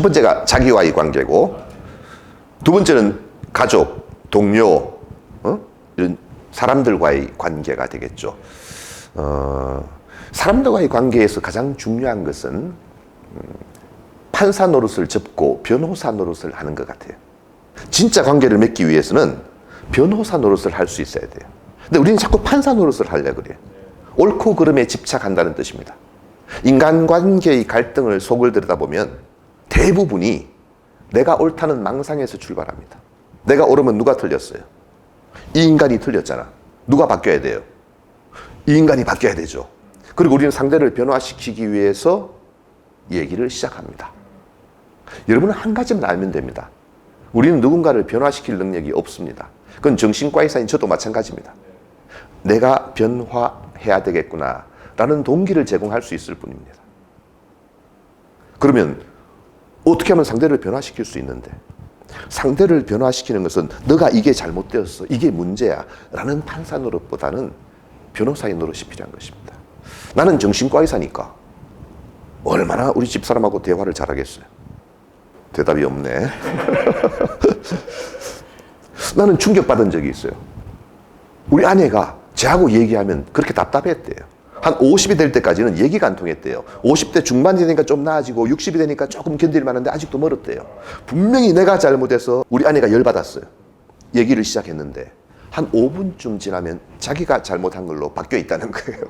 번째가 자기와의 관계고, 두 번째는 가족, 동료, 이런 사람들과의 관계가 되겠죠. 사람들과의 관계에서 가장 중요한 것은 판사 노릇을 접고 변호사 노릇을 하는 것 같아요. 진짜 관계를 맺기 위해서는 변호사 노릇을 할 수 있어야 돼요. 근데 우리는 자꾸 판사 노릇을 하려고 그래요. 옳고 그름에 집착한다는 뜻입니다. 인간관계의 갈등을 속을 들여다보면 대부분이 내가 옳다는 망상에서 출발합니다. 내가 옳으면 누가 틀렸어요? 이 인간이 틀렸잖아. 누가 바뀌어야 돼요? 이 인간이 바뀌어야 되죠. 그리고 우리는 상대를 변화시키기 위해서 얘기를 시작합니다. 여러분은 한 가지만 알면 됩니다. 우리는 누군가를 변화시킬 능력이 없습니다. 그건 정신과 의사인 저도 마찬가지입니다. 내가 변화해야 되겠구나 라는 동기를 제공할 수 있을 뿐입니다. 그러면 어떻게 하면 상대를 변화시킬 수 있는데, 상대를 변화시키는 것은 너가 이게 잘못되었어, 이게 문제야 라는 판사 노릇보다는 변호사의 노릇이 필요한 것입니다. 나는 정신과 의사니까 얼마나 우리 집사람하고 대화를 잘하겠어요? 대답이 없네. 나는 충격받은 적이 있어요. 우리 아내가 저하고 얘기하면 그렇게 답답했대요. 한 50이 될 때까지는 얘기가 안 통했대요. 50대 중반이 되니까 좀 나아지고 60이 되니까 조금 견딜 만한데 아직도 멀었대요. 분명히 내가 잘못해서 우리 아내가 열받았어요. 얘기를 시작했는데 한 5분쯤 지나면 자기가 잘못한 걸로 바뀌어 있다는 거예요.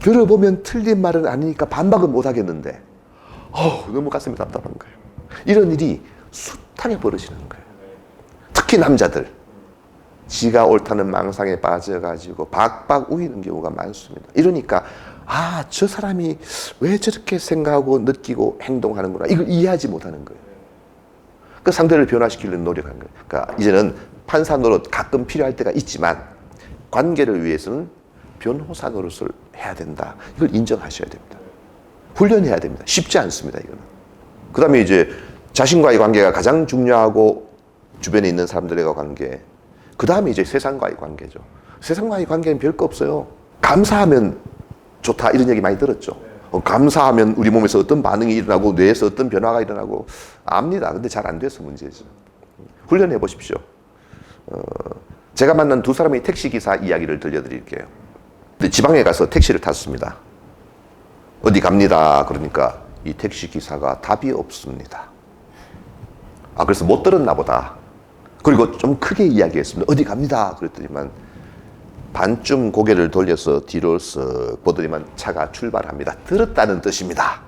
들어보면 틀린 말은 아니니까 반박은 못 하겠는데 너무 가슴이 답답한 거예요. 이런 일이 숱하게 벌어지는 거예요. 특히 남자들, 지가 옳다는 망상에 빠져가지고 박박 우이는 경우가 많습니다. 이러니까 저 사람이 왜 저렇게 생각하고 느끼고 행동하는구나, 이걸 이해하지 못하는 거예요. 그 상대를 변화시키려는 노력하는 거예요. 그러니까 이제는 판사 노릇 가끔 필요할 때가 있지만 관계를 위해서는 변호사 노릇을 해야 된다. 이걸 인정하셔야 됩니다. 훈련해야 됩니다. 쉽지 않습니다, 이거는. 그 다음에 이제 자신과의 관계가 가장 중요하고 주변에 있는 사람들과 관계, 그 다음에 이제 세상과의 관계죠. 세상과의 관계는 별거 없어요. 감사하면 좋다, 이런 얘기 많이 들었죠. 감사하면 우리 몸에서 어떤 반응이 일어나고 뇌에서 어떤 변화가 일어나고 압니다. 근데 잘 안 돼서 문제죠. 훈련해 보십시오. 제가 만난 두 사람의 택시기사 이야기를 들려드릴게요. 근데 지방에 가서 택시를 탔습니다. 어디 갑니다. 그러니까 이 택시기사가 답이 없습니다. 그래서 못 들었나 보다. 그리고 좀 크게 이야기했습니다. 어디 갑니다. 그랬더니만 반쯤 고개를 돌려서 뒤로 쓱 보더니만 차가 출발합니다. 들었다는 뜻입니다.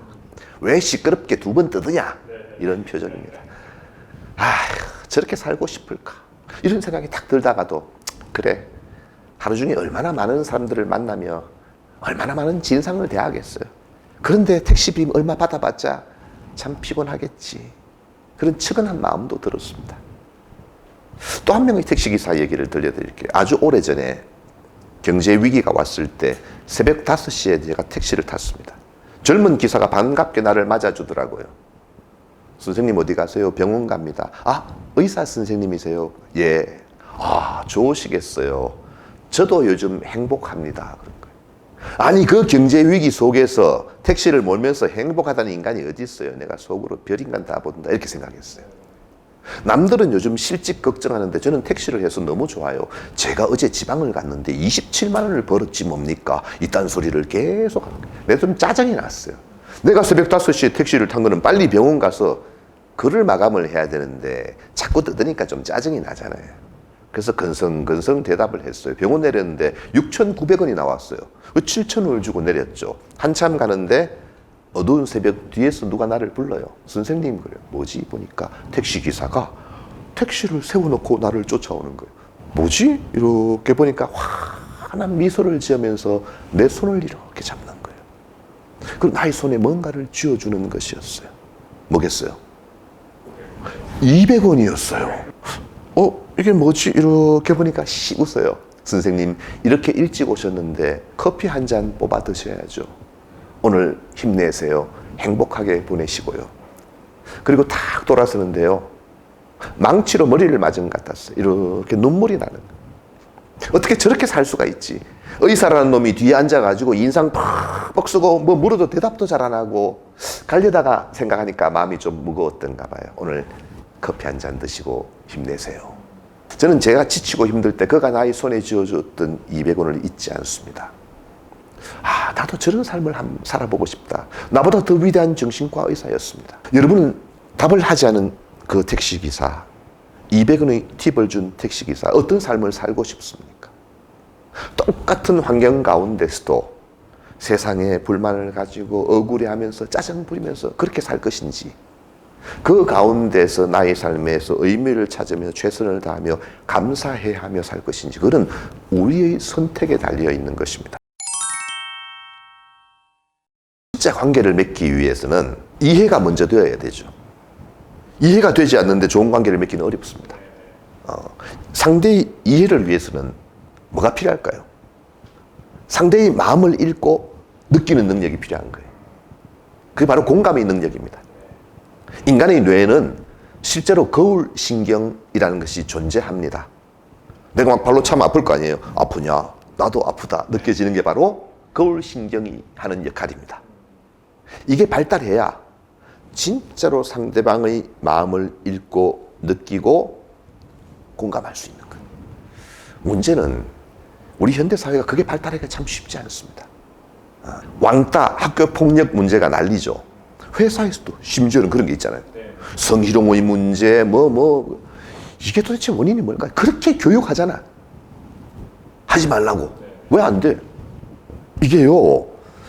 왜 시끄럽게 두 번 뜨드냐, 이런 표정입니다. 저렇게 살고 싶을까, 이런 생각이 딱 들다가도 그래, 하루 중에 얼마나 많은 사람들을 만나며 얼마나 많은 진상을 대하겠어요. 그런데 택시비 얼마 받아봤자 참 피곤하겠지, 그런 측은한 마음도 들었습니다. 또 한 명의 택시기사 얘기를 들려드릴게요. 아주 오래전에 경제 위기가 왔을 때 새벽 5시에 제가 택시를 탔습니다. 젊은 기사가 반갑게 나를 맞아주더라고요. 선생님 어디 가세요? 병원 갑니다. 의사 선생님이세요? 예. 좋으시겠어요. 저도 요즘 행복합니다. 그런 거예요. 아니, 그 경제 위기 속에서 택시를 몰면서 행복하다는 인간이 어디 있어요? 내가 속으로 별인간 다 본다, 이렇게 생각했어요. 남들은 요즘 실직 걱정하는데 저는 택시를 해서 너무 좋아요. 제가 어제 지방을 갔는데 27만 원을 벌었지 뭡니까? 이딴 소리를 계속 하는 거예요. 내가 좀 짜증이 났어요. 내가 새벽 5시에 택시를 탄 거는 빨리 병원 가서 글을 마감을 해야 되는데 자꾸 뜯으니까 좀 짜증이 나잖아요. 그래서 건성건성 대답을 했어요. 병원 내렸는데 6,900원이 나왔어요. 7,000원을 주고 내렸죠. 한참 가는데 어두운 새벽 뒤에서 누가 나를 불러요. 선생님, 그래요. 뭐지? 보니까 택시기사가 택시를 세워놓고 나를 쫓아오는 거예요. 뭐지? 이렇게 보니까 환한 미소를 지으면서 내 손을 이렇게 잡는 거예요. 그리고 나의 손에 뭔가를 쥐어주는 것이었어요. 뭐겠어요? 200원이었어요. 이게 뭐지? 이렇게 보니까 웃어요. 선생님, 이렇게 일찍 오셨는데 커피 한 잔 뽑아 드셔야죠. 오늘 힘내세요. 행복하게 보내시고요. 그리고 탁 돌아서는데요, 망치로 머리를 맞은 것 같았어요. 이렇게 눈물이 나는 거예요. 어떻게 저렇게 살 수가 있지? 의사라는 놈이 뒤에 앉아가지고 인상 팍팍 쓰고 뭐 물어도 대답도 잘 안 하고 가려다가 생각하니까 마음이 좀 무거웠던가 봐요. 오늘 커피 한 잔 드시고 힘내세요. 저는 제가 지치고 힘들 때 그가 나의 손에 쥐어줬던 200원을 잊지 않습니다. 아, 나도 저런 삶을 한번 살아보고 싶다. 나보다 더 위대한 정신과 의사였습니다. 여러분은 답을 하지 않은 그 택시기사, 200원의 팁을 준 택시기사, 어떤 삶을 살고 싶습니까? 똑같은 환경 가운데서도 세상에 불만을 가지고 억울해하면서 짜증 부리면서 그렇게 살 것인지, 그 가운데서 나의 삶에서 의미를 찾으며 최선을 다하며 감사해야 하며 살 것인지, 그건 우리의 선택에 달려 있는 것입니다. 진짜 관계를 맺기 위해서는 이해가 먼저 되어야 되죠. 이해가 되지 않는데 좋은 관계를 맺기는 어렵습니다. 상대의 이해를 위해서는 뭐가 필요할까요? 상대의 마음을 읽고 느끼는 능력이 필요한 거예요. 그게 바로 공감의 능력입니다. 인간의 뇌에는 실제로 거울신경이라는 것이 존재합니다. 내가 막 발로 차면 아플 거 아니에요. 아프냐? 나도 아프다. 느껴지는 게 바로 거울신경이 하는 역할입니다. 이게 발달해야 진짜로 상대방의 마음을 읽고 느끼고 공감할 수 있는 거예요. 문제는 우리 현대사회가 그게 발달하기가 참 쉽지 않습니다. 왕따, 학교폭력 문제가 난리죠. 회사에서도 심지어는 그런 게 있잖아요. 성희롱의 문제, 이게 도대체 원인이 뭘까요? 그렇게 교육하잖아. 하지 말라고. 왜 안 돼? 이게요,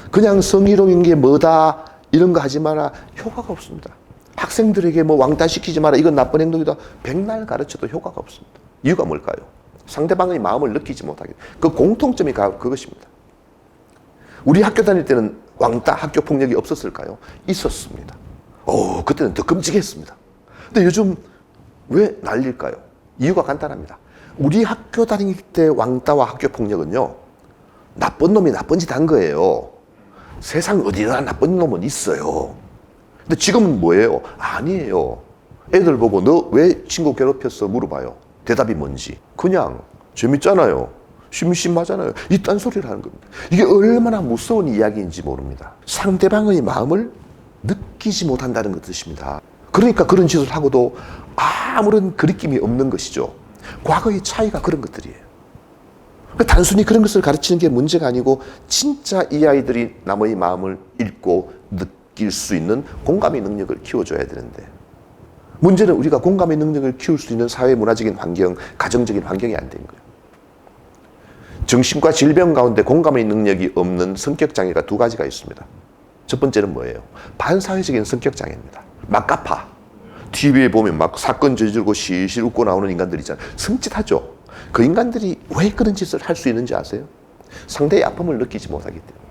그냥 성희롱인 게 뭐다, 이런 거 하지 마라, 효과가 없습니다. 학생들에게 뭐 왕따시키지 마라, 이건 나쁜 행동이다, 백날 가르쳐도 효과가 없습니다. 이유가 뭘까요? 상대방의 마음을 느끼지 못하게. 그 공통점이 그것입니다. 우리 학교 다닐 때는 왕따, 학교 폭력이 없었을까요? 있었습니다. 그때는 더 끔찍했습니다. 근데 요즘 왜 난릴까요? 이유가 간단합니다. 우리 학교 다닐 때 왕따와 학교 폭력은요, 나쁜 놈이 나쁜 짓 한 거예요. 세상 어디나 나쁜 놈은 있어요. 근데 지금은 뭐예요? 아니에요. 애들 보고 너 왜 친구 괴롭혔어? 물어봐요. 대답이 뭔지. 그냥 재밌잖아요. 심심하잖아요. 이딴 소리를 하는 겁니다. 이게 얼마나 무서운 이야기인지 모릅니다. 상대방의 마음을 느끼지 못한다는 것 뜻입니다. 그러니까 그런 짓을 하고도 아무런 거리낌이 없는 것이죠. 과거의 차이가 그런 것들이에요. 단순히 그런 것을 가르치는 게 문제가 아니고, 진짜 이 아이들이 남의 마음을 읽고 느낄 수 있는 공감의 능력을 키워줘야 되는데, 문제는 우리가 공감의 능력을 키울 수 있는 사회 문화적인 환경, 가정적인 환경이 안 된 거예요. 정신과 질병 가운데 공감의 능력이 없는 성격장애가 두 가지가 있습니다. 첫 번째는 뭐예요? 반사회적인 성격장애입니다. 막가파. TV에 보면 막 사건 저지르고 실실 웃고 나오는 인간들 있잖아요. 섬찟하죠? 그 인간들이 왜 그런 짓을 할 수 있는지 아세요? 상대의 아픔을 느끼지 못하기 때문에.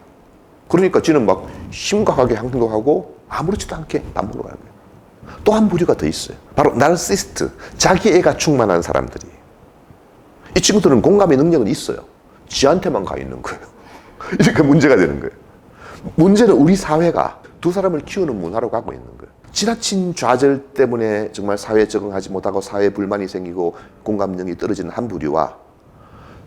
그러니까 지는 막 심각하게 행동하고 아무렇지도 않게 밥 먹으러 가는 거예요. 또 한 부류가 더 있어요. 바로 나르시스트, 자기애가 충만한 사람들이. 이 친구들은 공감의 능력은 있어요. 지한테만 가 있는 거예요. 이렇게 문제가 되는 거예요. 문제는 우리 사회가 두 사람을 키우는 문화로 가고 있는 거예요. 지나친 좌절 때문에 정말 사회에 적응하지 못하고 사회에 불만이 생기고 공감력이 떨어지는 한 부류와,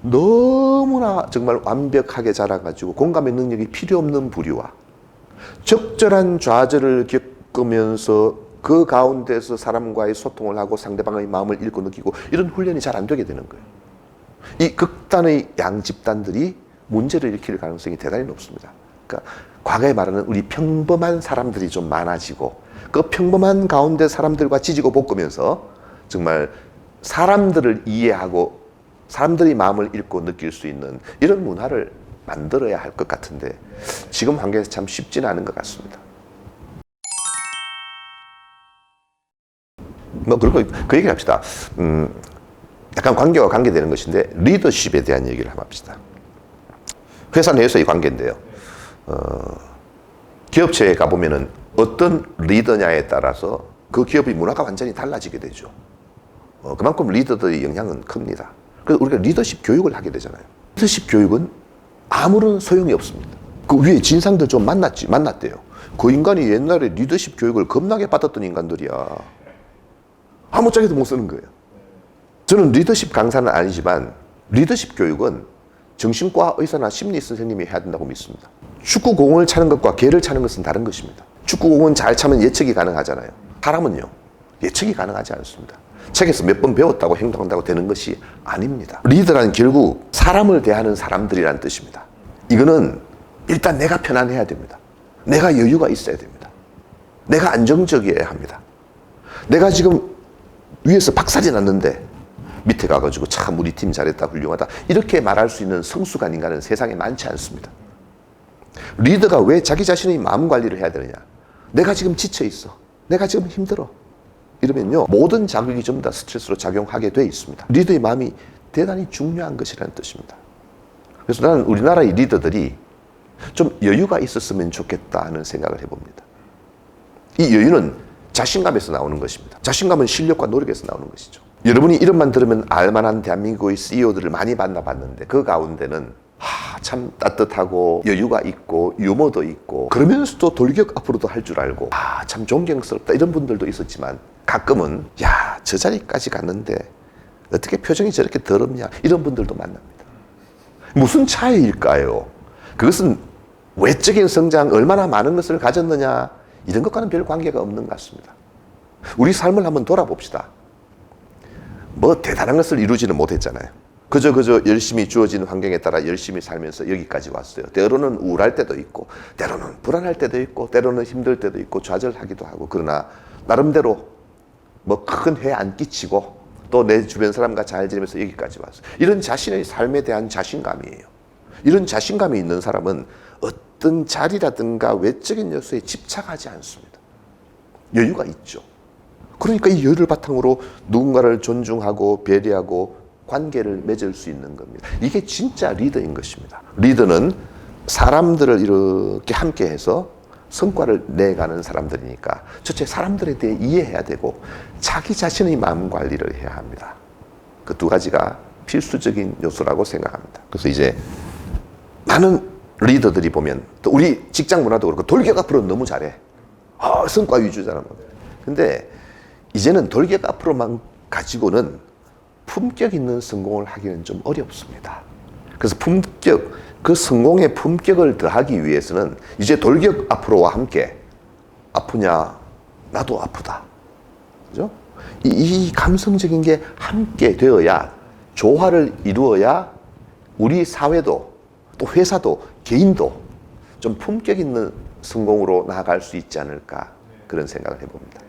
너무나 정말 완벽하게 자라가지고 공감의 능력이 필요 없는 부류와, 적절한 좌절을 겪으면서 그 가운데서 사람과의 소통을 하고 상대방의 마음을 읽고 느끼고, 이런 훈련이 잘 안 되게 되는 거예요. 이 극단의 양 집단들이 문제를 일으킬 가능성이 대단히 높습니다. 그러니까 과거에 말하는 우리 평범한 사람들이 좀 많아지고, 그 평범한 가운데 사람들과 지지고 볶으면서 정말 사람들을 이해하고 사람들의 마음을 읽고 느낄 수 있는 이런 문화를 만들어야 할 것 같은데, 지금 환경에서 참 쉽지는 않은 것 같습니다. 그리고 그 얘기를 합시다. 약간 관계와 관계되는 것인데, 리더십에 대한 얘기를 한번 합시다. 회사 내에서의 관계인데요. 기업체에 가보면은 어떤 리더냐에 따라서 그 기업의 문화가 완전히 달라지게 되죠. 그만큼 리더들의 영향은 큽니다. 그래서 우리가 리더십 교육을 하게 되잖아요. 리더십 교육은 아무런 소용이 없습니다. 그 위에 진상들 좀 만났대요. 그 인간이 옛날에 리더십 교육을 겁나게 받았던 인간들이야. 아무짝에도 못 쓰는 거예요. 저는 리더십 강사는 아니지만 리더십 교육은 정신과 의사나 심리 선생님이 해야 된다고 믿습니다. 축구공을 차는 것과 개를 차는 것은 다른 것입니다. 축구공은 잘 차면 예측이 가능하잖아요. 사람은요, 예측이 가능하지 않습니다. 책에서 몇 번 배웠다고 행동한다고 되는 것이 아닙니다. 리더란 결국 사람을 대하는 사람들이란 뜻입니다. 이거는 일단 내가 편안해야 됩니다. 내가 여유가 있어야 됩니다. 내가 안정적이어야 합니다. 내가 지금 위에서 박살이 났는데 밑에 가가지고 참 우리 팀 잘했다, 훌륭하다 이렇게 말할 수 있는 성숙한 인간은 세상에 많지 않습니다. 리더가 왜 자기 자신의 마음 관리를 해야 되느냐? 내가 지금 지쳐 있어. 내가 지금 힘들어. 이러면요, 모든 자극이 전부 다 스트레스로 작용하게 돼 있습니다. 리더의 마음이 대단히 중요한 것이라는 뜻입니다. 그래서 나는 우리나라의 리더들이 좀 여유가 있었으면 좋겠다 하는 생각을 해봅니다. 이 여유는 자신감에서 나오는 것입니다. 자신감은 실력과 노력에서 나오는 것이죠. 여러분이 이름만 들으면 알만한 대한민국의 CEO들을 많이 만나봤는데 그 가운데는 참 따뜻하고 여유가 있고 유머도 있고 그러면서도 돌격 앞으로도 할 줄 알고 참 존경스럽다 이런 분들도 있었지만 가끔은 야, 저 자리까지 갔는데 어떻게 표정이 저렇게 더럽냐 이런 분들도 만납니다. 무슨 차이일까요? 그것은 외적인 성장 얼마나 많은 것을 가졌느냐 이런 것과는 별 관계가 없는 것 같습니다. 우리 삶을 한번 돌아봅시다. 뭐 대단한 것을 이루지는 못했잖아요. 그저 열심히 주어진 환경에 따라 열심히 살면서 여기까지 왔어요. 때로는 우울할 때도 있고 때로는 불안할 때도 있고 때로는 힘들 때도 있고 좌절하기도 하고 그러나 나름대로 뭐 큰 해 안 끼치고 또 내 주변 사람과 잘 지내면서 여기까지 왔어요. 이런 자신의 삶에 대한 자신감이에요. 이런 자신감이 있는 사람은 어떤 자리라든가 외적인 요소에 집착하지 않습니다. 여유가 있죠. 그러니까 이 여유를 바탕으로 누군가를 존중하고 배려하고 관계를 맺을 수 있는 겁니다. 이게 진짜 리더인 것입니다. 리더는 사람들을 이렇게 함께해서 성과를 내가는 사람들이니까 첫째 사람들에 대해 이해해야 되고 자기 자신의 마음 관리를 해야 합니다. 그 두 가지가 필수적인 요소라고 생각합니다. 그래서 이제 많은 리더들이 보면 또 우리 직장 문화도 그렇고 돌격 앞으로 너무 잘해. 성과 위주잖아. 근데 이제는 돌격 앞으로만 가지고는 품격 있는 성공을 하기는 좀 어렵습니다. 그래서 그 성공의 품격을 더하기 위해서는 이제 돌격 앞으로와 함께 아프냐? 나도 아프다. 그죠? 이 감성적인 게 함께 되어야 조화를 이루어야 우리 사회도 또 회사도 개인도 좀 품격 있는 성공으로 나아갈 수 있지 않을까 그런 생각을 해봅니다.